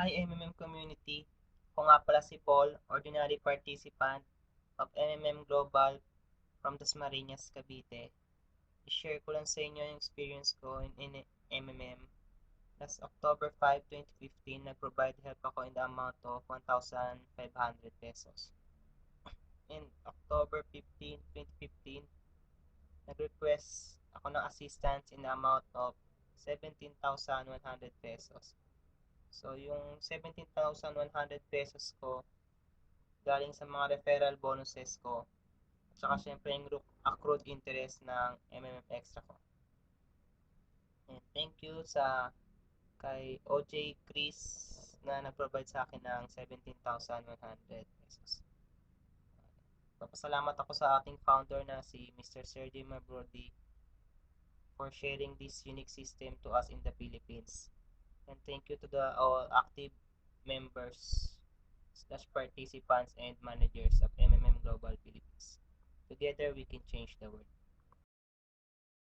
Hi MMM community! Ako nga pala si Paul, ordinary participant of MMM Global from Dasmariñas, Cavite. I-share ko lang sa inyo yung experience ko in MMM. Last October 5, 2015, nag-provide help ako in the amount of 1,500 pesos. In October 15, 2015, nag-request ako ng assistance in the amount of 17,100 pesos. So, yung 17,100 pesos ko, galing sa mga referral bonuses ko, at saka syempre yung accrued interest ng MMM Extra ko. And thank you sa kay OJ Chris na nag-provide sa akin ng 17,100 pesos. Papasalamat ako sa ating founder na si Mr. Sergey Mabrodi for sharing this unique system to us in the Philippines. And thank you to the all active members / participants and managers of MMM Global Philippines. Together we can change the world.